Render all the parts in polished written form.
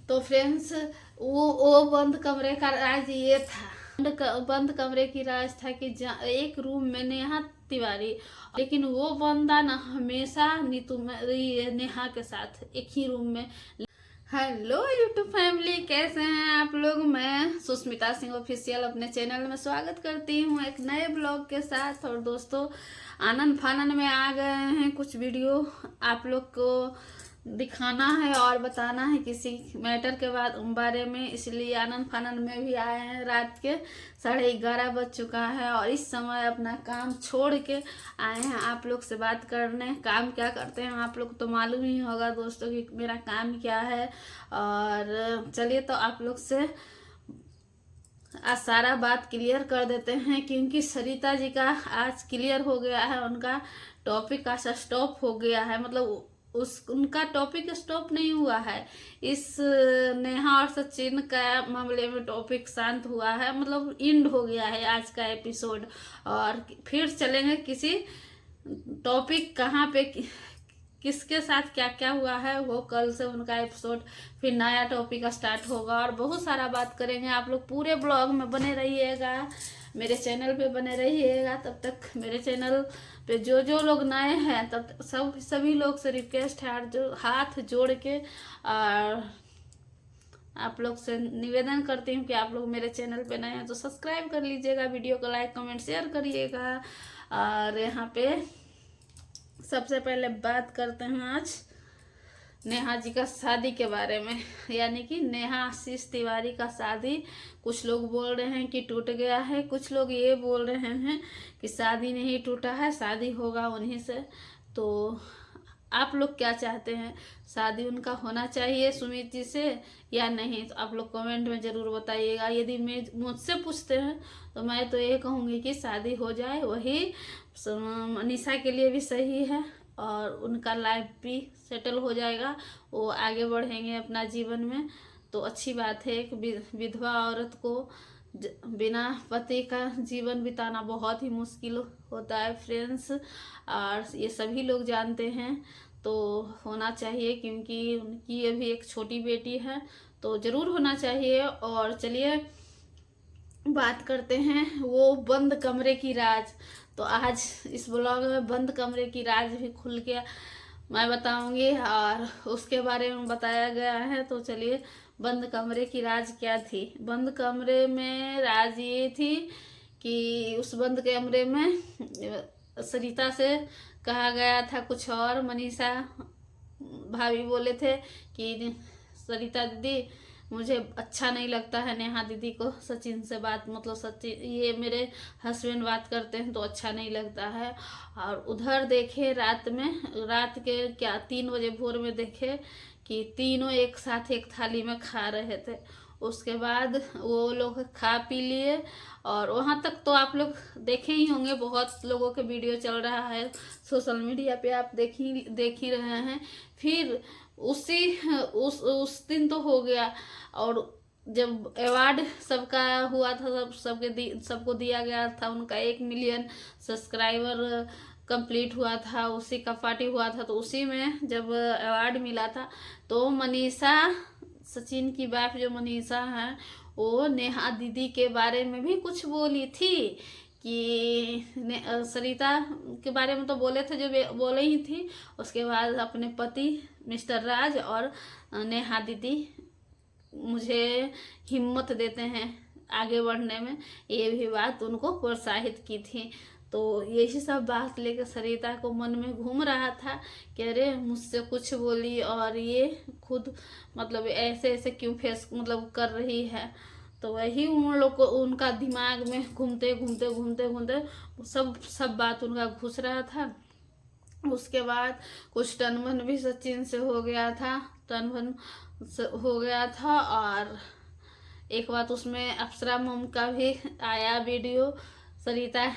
तो फ्रेंड्स वो बंद कमरे का राज ये था। बंद कमरे की राज था कि एक रूम में नेहा तिवारी, लेकिन वो बंदा ना हमेशा नीतू नेहा के साथ एक ही रूम में। हेलो यूट्यूब फैमिली, कैसे हैं आप लोग। मैं सुष्मिता सिंह ऑफिशियल अपने चैनल में स्वागत करती हूँ एक नए ब्लॉग के साथ। और दोस्तों, आनंद फानन में आ गए हैं। कुछ वीडियो आप लोग को दिखाना है और बताना है किसी मैटर के बारे में, इसलिए आनंद फानन में भी आए हैं। रात के 11:30 बज चुका है और इस समय अपना काम छोड़ के आए हैं आप लोग से बात करने। काम क्या करते हैं आप लोग तो मालूम ही होगा दोस्तों कि मेरा काम क्या है। और चलिए तो आप लोग से आज सारा बात क्लियर कर देते हैं, क्योंकि सरिता जी का आज क्लियर हो गया है। उनका टॉपिक का स्टॉप हो गया है, मतलब उनका टॉपिक स्टॉप नहीं हुआ है। इस नेहा और सचिन का मामले में टॉपिक शांत हुआ है, मतलब एंड हो गया है आज का एपिसोड। और फिर चलेंगे किसी टॉपिक कहाँ पे किसके साथ क्या क्या हुआ है, वो कल से उनका एपिसोड फिर नया टॉपिक स्टार्ट होगा। और बहुत सारा बात करेंगे। आप लोग पूरे ब्लॉग में बने रहिएगा, मेरे चैनल पे बने रहिएगा। तब तक मेरे चैनल पे जो लोग नए हैं तब सभी लोग से रिक्वेस्ट है, जो हाथ जोड़ के और आप लोग से निवेदन करती हूँ कि आप लोग मेरे चैनल पे नए हैं तो सब्सक्राइब कर लीजिएगा, वीडियो को लाइक कमेंट शेयर करिएगा। और यहाँ पे सबसे पहले बात करते हैं आज नेहा जी का शादी के बारे में, यानी कि नेहा आशीष तिवारी का शादी। कुछ लोग बोल रहे हैं कि टूट गया है, कुछ लोग ये बोल रहे हैं कि शादी नहीं टूटा है, शादी होगा उन्हीं से। तो आप लोग क्या चाहते हैं, शादी उनका होना चाहिए सुमित जी से या नहीं, तो आप लोग कमेंट में ज़रूर बताइएगा। यदि मुझसे पूछते हैं तो मैं तो ये कहूँगी कि शादी हो जाए, वही मनीषा के लिए भी सही है और उनका लाइफ भी सेटल हो जाएगा, वो आगे बढ़ेंगे अपना जीवन में। तो अच्छी बात है। एक विधवा औरत को बिना पति का जीवन बिताना बहुत ही मुश्किल होता है फ्रेंड्स, और ये सभी लोग जानते हैं। तो होना चाहिए, क्योंकि उनकी अभी एक छोटी बेटी है, तो ज़रूर होना चाहिए। और चलिए बात करते हैं वो बंद कमरे की राज। तो आज इस ब्लॉग में बंद कमरे की राज भी खुल के मैं बताऊंगी और उसके बारे में बताया गया है। तो चलिए, बंद कमरे की राज क्या थी। बंद कमरे में राज ये थी कि उस बंद कमरे में सरिता से कहा गया था कुछ और। मनीषा भाभी बोले थे कि सरिता दीदी मुझे अच्छा नहीं लगता है नेहा दीदी को सचिन से बात, मतलब सचिन ये मेरे हस्बैंड बात करते हैं तो अच्छा नहीं लगता है। और उधर देखे रात के क्या 3 बजे भोर में देखे कि तीनों एक साथ एक थाली में खा रहे थे। उसके बाद वो लोग खा पी लिए और वहाँ तक तो आप लोग देखे ही होंगे, बहुत लोगों के वीडियो चल रहा है सोशल मीडिया पे, आप देख ही रहे हैं। फिर उस दिन तो हो गया। और जब अवार्ड सबका हुआ था, सबको दिया गया था, उनका 1 मिलियन सब्सक्राइबर कंप्लीट हुआ था, उसी का पार्टी हुआ था। तो उसी में जब अवार्ड मिला था तो मनीषा, सचिन की वाइफ जो मनीषा है, वो नेहा दीदी के बारे में भी कुछ बोली थी कि सरिता के बारे में तो बोले थे, जो बोले ही थी। उसके बाद अपने पति मिस्टर राज और नेहा दीदी मुझे हिम्मत देते हैं आगे बढ़ने में, ये भी बात उनको प्रोत्साहित की थी। तो यही सब बात लेकर सरिता को मन में घूम रहा था कि अरे मुझसे कुछ बोली और ये खुद मतलब ऐसे क्यों फेस मतलब कर रही है। तो वही उन लोग को उनका दिमाग में घूमते सब बात उनका घुस रहा था। उसके बाद कुछ टनमन भी सचिन से हो गया था, और एक बात उसमें अप्सरा मम का भी आया वीडियो, सरिता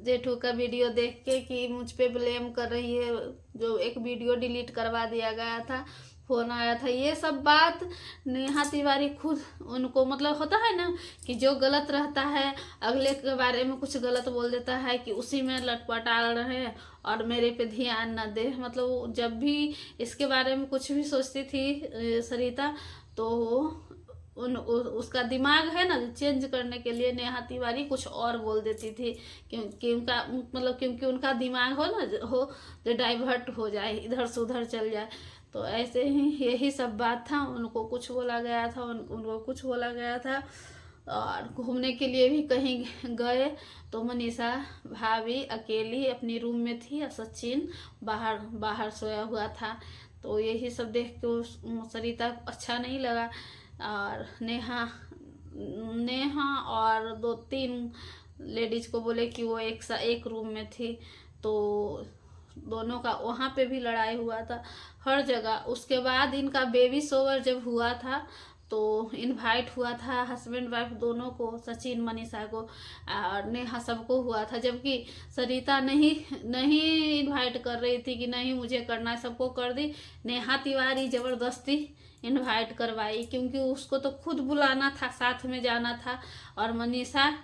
जेठू का वीडियो देख के कि मुझ पे ब्लेम कर रही है, जो एक वीडियो डिलीट करवा दिया गया था, फोन आया था। ये सब बात नेहा तिवारी खुद उनको, मतलब होता है ना कि जो गलत रहता है अगले के बारे में कुछ गलत बोल देता है कि उसी में लटपटाल रहे और मेरे पे ध्यान न दे। मतलब जब भी इसके बारे में कुछ भी सोचती थी सरिता, तो उसका दिमाग है ना, चेंज करने के लिए नेहा तिवारी कुछ और बोल देती थी, क्योंकि उनका मतलब क्योंकि उनका दिमाग हो ना हो जो डाइवर्ट हो जाए, इधर से उधर चल जाए। तो ऐसे ही यही सब बात था, उनको कुछ बोला गया था, उनको कुछ बोला गया था। और घूमने के लिए भी कहीं गए तो मनीषा भाभी अकेली अपनी रूम में थी और सचिन बाहर बाहर सोया हुआ था। तो यही सब देख के सरिता अच्छा नहीं लगा। और नेहा और 2-3 लेडीज को बोले कि वो एक रूम में थी, तो दोनों का वहाँ पे भी लड़ाई हुआ था हर जगह। उसके बाद इनका बेबी शोवर जब हुआ था तो इनवाइट हुआ था हस्बैंड वाइफ दोनों को, सचिन मनीषा को और नेहा सबको हुआ था, जबकि सरिता नहीं इनवाइट कर रही थी कि नहीं मुझे करना है, सबको कर दी। नेहा तिवारी ज़बरदस्ती इनवाइट करवाई, क्योंकि उसको तो खुद बुलाना था, साथ में जाना था। और मनीषा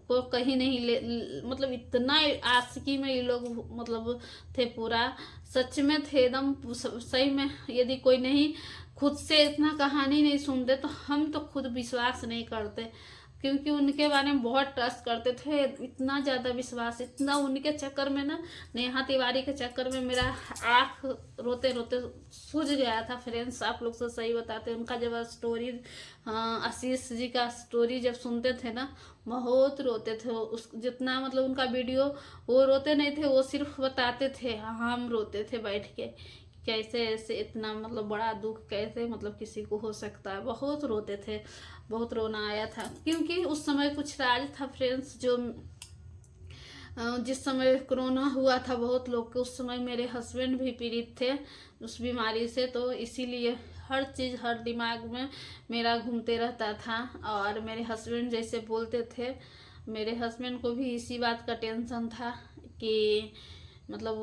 को कहीं नहीं मतलब इतना आशिकी में ये लोग मतलब थे, पूरा सच में थे एकदम सही में। यदि कोई नहीं खुद से इतना कहानी नहीं सुनते तो हम तो खुद विश्वास नहीं करते, क्योंकि उनके बारे में बहुत ट्रस्ट करते थे, इतना ज़्यादा विश्वास, इतना उनके चक्कर में ना, नेहा तिवारी के चक्कर में मेरा आँख रोते रोते सूझ गया था फ्रेंड्स। आप लोग से सही बताते, उनका जब स्टोरी आशीष जी का स्टोरी जब सुनते थे ना बहुत रोते थे। उस जितना मतलब उनका वीडियो वो रोते नहीं थे, वो सिर्फ बताते थे, हम रोते थे बैठ के, कैसे ऐसे इतना मतलब बड़ा दुख कैसे मतलब किसी को हो सकता है। बहुत रोते थे, बहुत रोना आया था, क्योंकि उस समय कुछ राज था फ्रेंड्स, जो जिस समय कोरोना हुआ था बहुत लोग के, उस समय मेरे हस्बैंड भी पीड़ित थे उस बीमारी से, तो इसीलिए हर चीज़ हर दिमाग में मेरा घूमते रहता था। और मेरे हस्बैंड जैसे बोलते थे, मेरे हस्बैंड को भी इसी बात का टेंशन था कि मतलब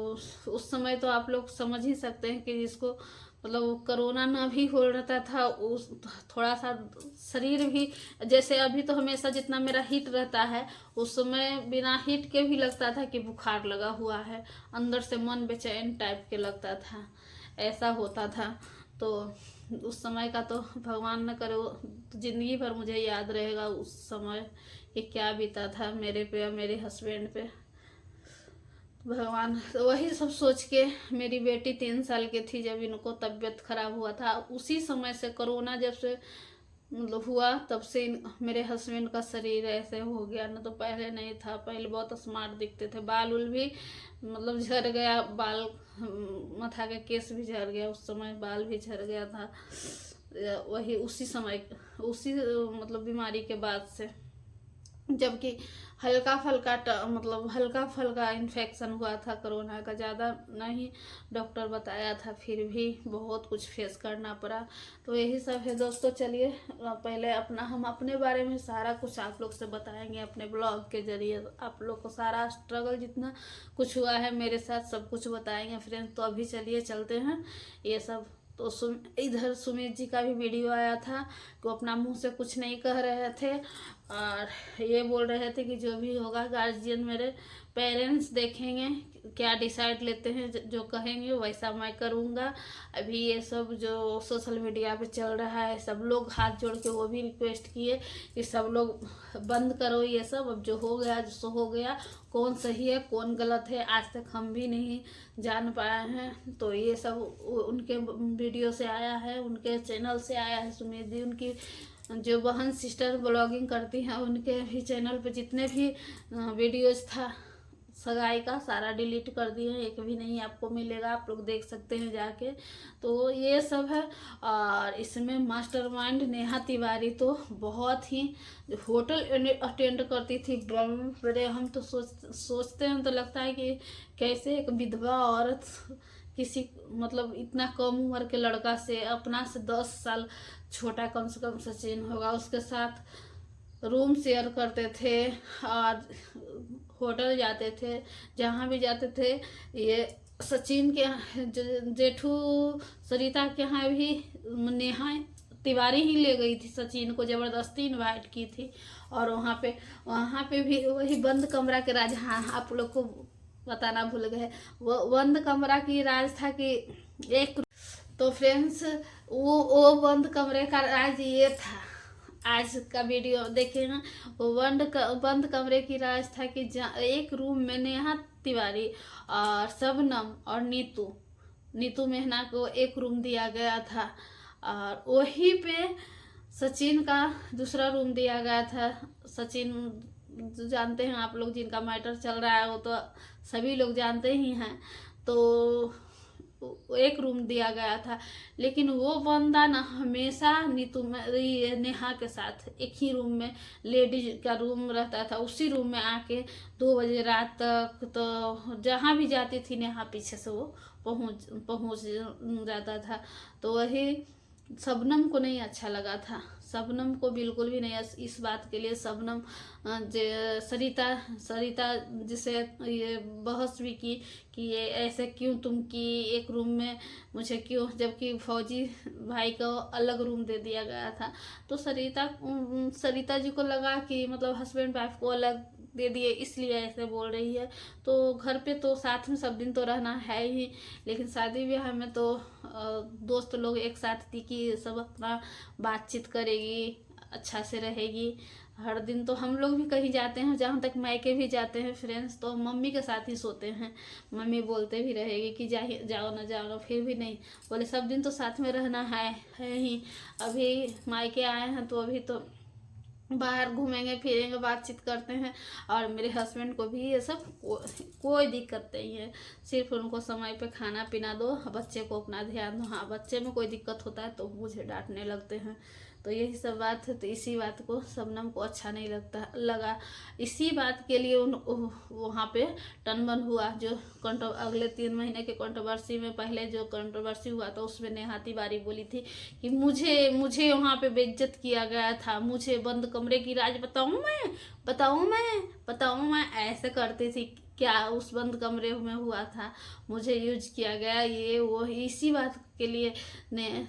उस समय तो आप लोग समझ ही सकते हैं कि जिसको मतलब कोरोना ना भी हो रहता था, उस थोड़ा सा शरीर भी, जैसे अभी तो हमेशा जितना मेरा हीट रहता है, उस समय बिना हीट के भी लगता था कि बुखार लगा हुआ है, अंदर से मन बेचैन टाइप के लगता था, ऐसा होता था। तो उस समय का तो भगवान न करे जिंदगी भर मुझे याद रहेगा उस समय कि क्या बीता था मेरे पे और मेरे हस्बैंड पे, भगवान। तो वही सब सोच के, मेरी बेटी 3 साल की थी जब इनको तबीयत खराब हुआ था, उसी समय से कोरोना जब से मतलब हुआ तब से मेरे हस्बैंड का शरीर ऐसे हो गया, ना तो पहले नहीं था, पहले बहुत स्मार्ट दिखते थे, बाल उल भी मतलब झड़ गया, बाल माथा के केस भी झड़ गया, उस समय बाल भी झड़ गया था, वही उसी समय उसी मतलब बीमारी के बाद से। जबकि हल्का फुल्का इन्फेक्शन हुआ था कोरोना का, ज़्यादा नहीं डॉक्टर बताया था, फिर भी बहुत कुछ फेस करना पड़ा। तो यही सब है दोस्तों। चलिए पहले हम अपने बारे में सारा कुछ आप लोग से बताएंगे अपने ब्लॉग के जरिए, आप लोग को सारा स्ट्रगल जितना कुछ हुआ है मेरे साथ सब कुछ बताएंगे फ्रेंड्स। तो अभी चलिए चलते हैं ये सब। तो इधर सुमित जी का भी वीडियो आया था कि अपना मुंह से कुछ नहीं कह रहे थे और ये बोल रहे थे कि जो भी होगा गार्जियन मेरे पेरेंट्स देखेंगे, क्या डिसाइड लेते हैं, जो कहेंगे वैसा मैं करूँगा। अभी ये सब जो सोशल मीडिया पे चल रहा है, सब लोग हाथ जोड़ के वो भी रिक्वेस्ट किए कि सब लोग बंद करो ये सब, अब जो हो गया सो हो गया, कौन सही है कौन गलत है आज तक हम भी नहीं जान पाए हैं। तो ये सब उनके वीडियो से आया है, उनके चैनल से आया है। सुमित जी उनकी जो बहन सिस्टर ब्लॉगिंग करती हैं उनके भी चैनल पे जितने भी वीडियोज था सगाई का सारा डिलीट कर दिए हैं, एक भी नहीं आपको मिलेगा, आप लोग देख सकते हैं जाके। तो ये सब है। और इसमें मास्टरमाइंड नेहा तिवारी तो बहुत ही होटल अटेंड करती थी, बड़े हम तो सोचते हैं तो लगता है कि कैसे एक विधवा औरत किसी मतलब इतना कम उम्र के लड़का से, अपना से 10 साल छोटा कम से कम सचिन होगा, उसके साथ रूम शेयर करते थे और होटल जाते थे, जहाँ भी जाते थे। ये सचिन के जेठू सरिता के यहाँ भी नेहा तिवारी ही ले गई थी, सचिन को ज़बरदस्ती इनवाइट की थी। और वहाँ पे भी वही बंद कमरा के राज, हाँ आप लोग को बताना भूल गए, वो बंद कमरा की राज था कि तो फ्रेंड्स वो बंद कमरे का राज ये था। आज का वीडियो देखे ना, वो बंद कमरे की राज था कि एक रूम में नेहा तिवारी और शबनम और नीतू मेहना को एक रूम दिया गया था, और वहीं पे सचिन का दूसरा रूम दिया गया था। सचिन जानते हैं आप लोग, जिनका मैटर चल रहा है वो तो सभी लोग जानते ही हैं। तो एक रूम दिया गया था, लेकिन वो बंदा ना हमेशा नेहा के साथ एक ही रूम में, लेडीज का रूम रहता था, उसी रूम में आके 2 बजे रात तक, तो जहाँ भी जाती थी नेहा पीछे से वो पहुँच जाता था। तो वही शबनम को नहीं अच्छा लगा था, शबनम को बिल्कुल भी नहीं। इस बात के लिए शबनम सरिता जिसे ये बहस भी की कि ये ऐसे क्यों तुम की, एक रूम में मुझे क्यों, जबकि फौजी भाई को अलग रूम दे दिया गया था। तो सरिता जी को लगा कि मतलब हस्बैंड वाइफ को अलग दे दिए, इसलिए ऐसे बोल रही है। तो घर पे तो साथ में सब दिन तो रहना है ही, लेकिन शादी ब्याह में तो दोस्त लोग एक साथ थी कि सब अपना बातचीत करेगी, अच्छा से रहेगी। हर दिन तो हम लोग भी कहीं जाते हैं, जहाँ तक मायके भी जाते हैं फ्रेंड्स, तो मम्मी के साथ ही सोते हैं। मम्मी बोलते भी रहेगी कि जाओ ना, फिर भी नहीं बोले, सब दिन तो साथ में रहना है ही। अभी मायके आए हैं तो अभी तो बाहर घूमेंगे फिरेंगे, बातचीत करते हैं। और मेरे हस्बैंड को भी ये सब कोई दिक्कत नहीं है, सिर्फ उनको समय पे खाना पीना दो, बच्चे को अपना ध्यान दो। हाँ, बच्चे में कोई दिक्कत होता है तो मुझे डांटने लगते हैं। तो यही सब बात है। तो इसी बात को शबनम को अच्छा नहीं लगा। इसी बात के लिए वहाँ पे टनमन हुआ। जो अगले 3 महीने के कंट्रोवर्सी में, पहले जो कंट्रोवर्सी हुआ था उसमें नेहा तिवारी बोली थी कि मुझे वहाँ पे बेइज्जत किया गया था, मुझे बंद कमरे की राज बताऊँ मैं ऐसे करती थी। क्या उस बंद कमरे में हुआ था, मुझे यूज किया गया, ये वो। इसी बात के लिए ने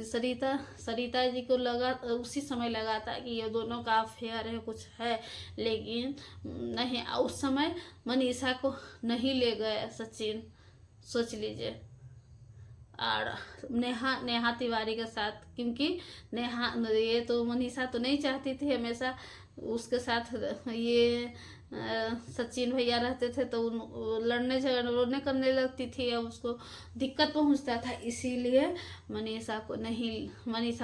सरिता जी को लगा, उसी समय लगा था कि ये दोनों का अफेयर है, कुछ है। लेकिन नहीं, उस समय मनीषा को नहीं ले गए सचिन, सोच लीजिए। और नेहा तिवारी के साथ, क्योंकि ये तो मनीषा तो नहीं चाहती थी हमेशा उसके साथ ये सचिन भैया रहते थे, तो लड़ने झगड़ने करने लगती थी, अब उसको दिक्कत पहुंचता था। इसीलिए मनीषा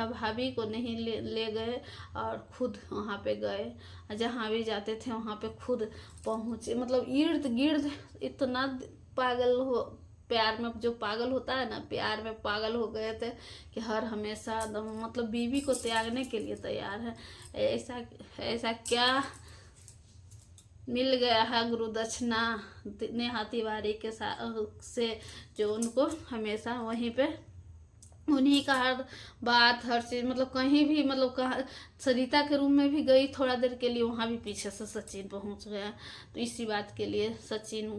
भाभी को नहीं ले गए, और खुद वहाँ पे गए। जहाँ भी जाते थे वहाँ पे खुद पहुँचे। मतलब इर्द गिर्द इतना पागल हो, प्यार में जो पागल होता है ना, प्यार में पागल हो गए थे कि हर हमेशा मतलब बीवी को त्यागने के लिए तैयार है। ऐसा क्या मिल गया है गुरु दक्षिणा नेहा तिवारी के साथ से, जो उनको हमेशा वहीं पे उन्हीं का हर बात, हर चीज, मतलब कहीं भी, मतलब कहा सरिता के रूम में भी गई थोड़ा देर के लिए, वहाँ भी पीछे से सचिन पहुँच गया। तो इसी बात के लिए सचिन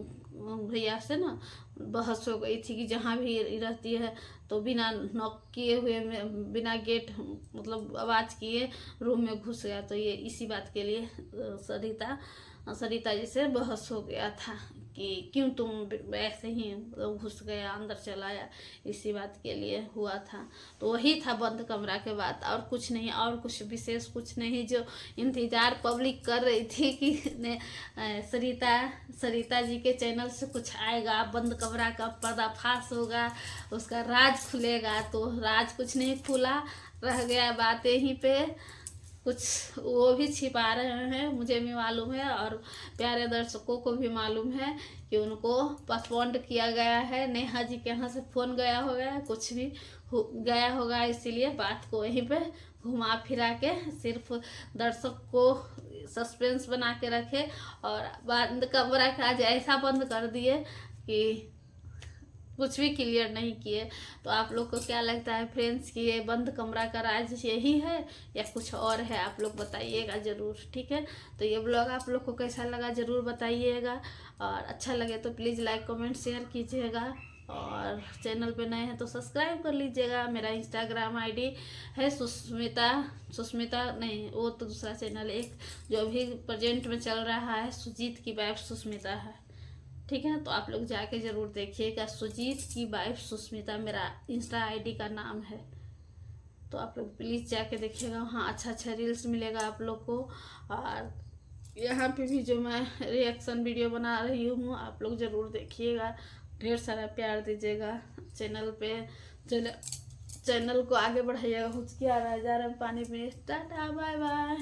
भैया से ना बहस हो गई थी कि जहाँ भी रहती है तो बिना नॉक किए हुए, बिना गेट मतलब आवाज़ किए रूम में घुस गया। तो ये इसी बात के लिए सरिता जी से बहस हो गया था कि क्यों तुम ऐसे ही घुस गया, अंदर चला आया। इसी बात के लिए हुआ था। तो वही था बंद कमरा के बाद, और कुछ नहीं, और कुछ विशेष कुछ नहीं। जो इंतजार पब्लिक कर रही थी कि सरिता जी के चैनल से कुछ आएगा, बंद कमरा का पर्दाफाश होगा, उसका राज खुलेगा, तो राज कुछ नहीं खुला, रह गया बातें ही पे। कुछ वो भी छिपा रहे हैं, मुझे भी मालूम है और प्यारे दर्शकों को भी मालूम है कि उनको पोस्टपोन्ड किया गया है। नेहा जी के यहाँ से फ़ोन गया होगा, कुछ भी गया होगा, इसीलिए बात को वहीं पे घुमा फिरा के सिर्फ दर्शक को सस्पेंस बना के रखे, और बंद कमरा का आज ऐसा बंद कर दिए कि कुछ भी क्लियर नहीं किए। तो आप लोग को क्या लगता है फ्रेंड्स कि ये बंद कमरा का राज यही है या कुछ और है? आप लोग बताइएगा ज़रूर, ठीक है। तो ये ब्लॉग आप लोग को कैसा लगा ज़रूर बताइएगा, और अच्छा लगे तो प्लीज़ लाइक कमेंट शेयर कीजिएगा, और चैनल पे नए हैं तो सब्सक्राइब कर लीजिएगा। मेरा इंस्टाग्राम आईडी है सुस्मिता नहीं, वो तो दूसरा चैनल, एक जो अभी प्रेजेंट में चल रहा है सुजीत की वाइफ सुस्मिता है। ठीक है, तो आप लोग जाके ज़रूर देखिएगा। सुजीत की वाइफ सुष्मिता मेरा इंस्टा आईडी का नाम है, तो आप लोग प्लीज़ जाके देखिएगा, वहाँ अच्छा अच्छा रील्स मिलेगा आप लोग को। और यहाँ पे भी जो मैं रिएक्शन वीडियो बना रही हूँ आप लोग ज़रूर देखिएगा, ढेर सारा प्यार दीजिएगा चैनल पे। चैनल को आगे बढ़ाइएगा। हुचकी आ रहा है, जा रहा है पानी पीने। Tata bye bye.